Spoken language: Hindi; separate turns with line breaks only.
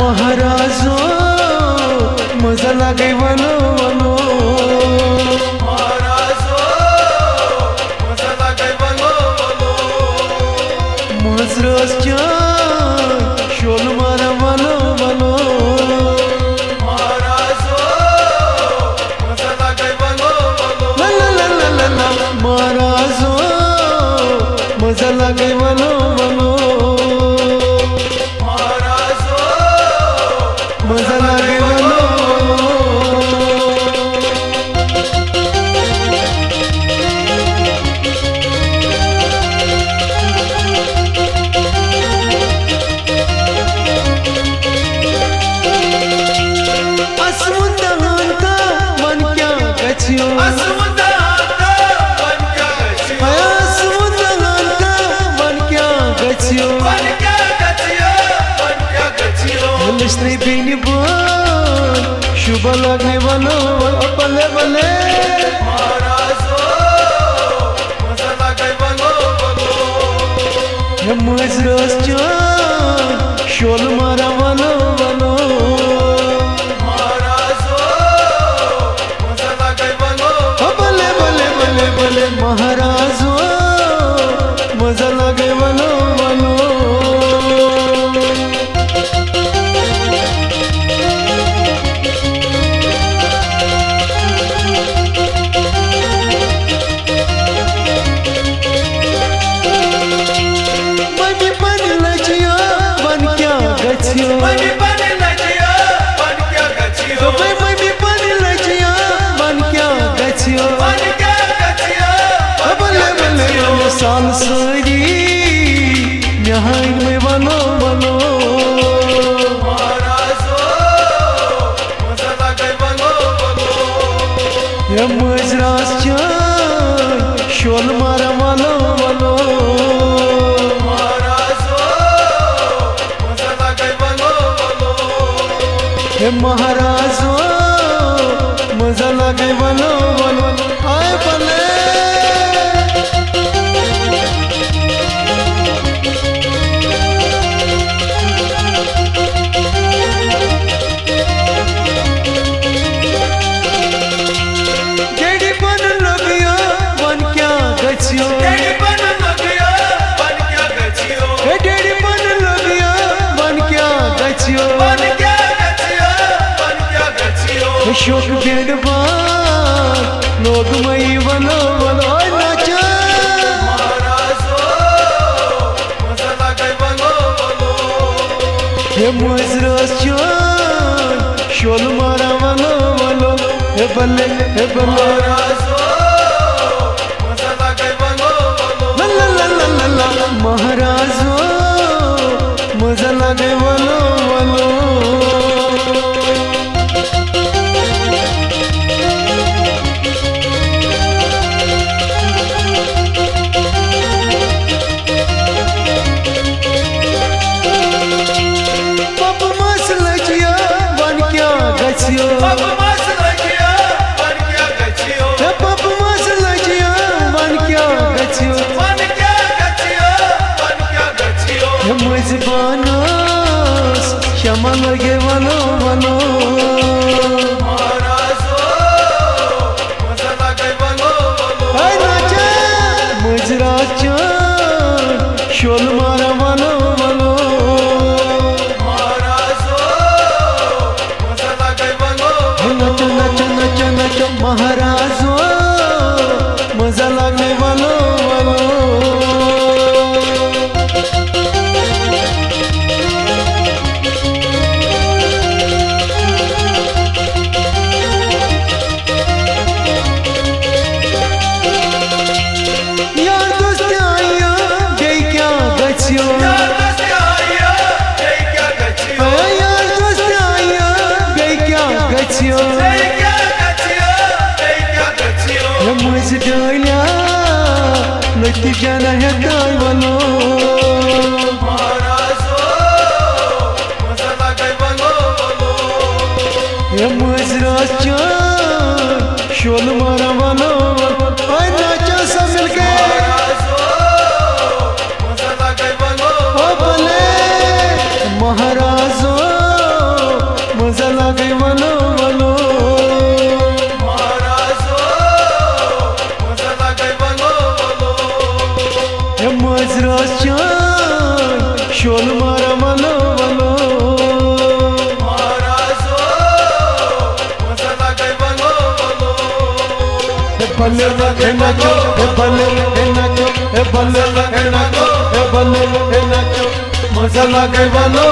महाराजो मजा लागे वनो वनो
महाराजो मजा लागे वनो वनो
मजरस शोल मारा वनो वनो
महाराजो मजा लागे वनो वनो
ला ला ला ला ला ला महाराजो मजा लागे वनो वनो मजा लागे वनो असमुंदांता मन क्या गचियो
असमुंदांता मन क्या गचियो
असमुंदांता मन क्या गचियो
मन क्या गचियो मन क्या गचियो
लिस्ट्री बिनी बन शुभ लगने वनो बले बले
महाराजो मजा लागे वनो वनो
मजरस शोल मारा वनो वनो
महाराजो मजा लागे वनो
बले बले बले बले महाराजो मजा लागे वनो वनो
मनी बन लजियो मन क्या गचियो
मैं बन लजिया मन क्या गचियो
मन क्या गचियो
बले बले साल सरी यहाँ में वनो वनो
महाराजो मजा लागे वनो वनो
ये मजरास शोल मारा वनो वनो
महाराजो मजा लागे वनो वनो
ये महाराजो मजा लागे वनो वनो आए बले
डेडी बन लगियो मन क्या गचियो
डेडी बन लगिया मन क्या गचियो
मन क्या गचियो मन क्या गचियो
शोक बेडबा लोग मई वनो वनो नाचा
महाराजो मजा लागे वनो वनो
ये मजरस शोल मारा वनो वनो हे बल्ले
महाराजो मजा लागे वनो वनो
ला ला ला ला ला महाराजो मजा लागे वनो वनो
बाप मस लगियो मन क्या गचियो
बाप मस लजिया मन क्या गचियो
मन क्या गचियो मन क्या गचियो
मजबानस क्षमा लगे वनो वनो
महाराजो मजा लागे वनो वनो
नाचा मजरा शोल मारा वनो वनो
महाराजो मजा लागे वनो
नच नच नच नच महाराजो मजा लगने वनो वनो यार दोस्त आया गई क्या गचियो
यार दोस्त आया गई क्या गचियो
यार दोस्त आया गई क्या गचियो
गई क्या गचियो गई क्या गचियो
मुझे डालिया लती जाना है ताई वनो
महाराजो मजा लागे वनो वनो
ये मजरा शोल मारा वनो सब मिलके
मजा लागे बोलो
ओ भले महाराजो मजा लागे बोलो बोलो
महाराजो मजा लागे बोलो बोलो
हे मजरास चान शोल मारा बोलो बोलो
महाराजो मजा लागे बोलो बोलो
हे भले हे नाचो हे भले हे नाचो हे भले हे नाचो हे भले हे नाचो मजा लागे बोलो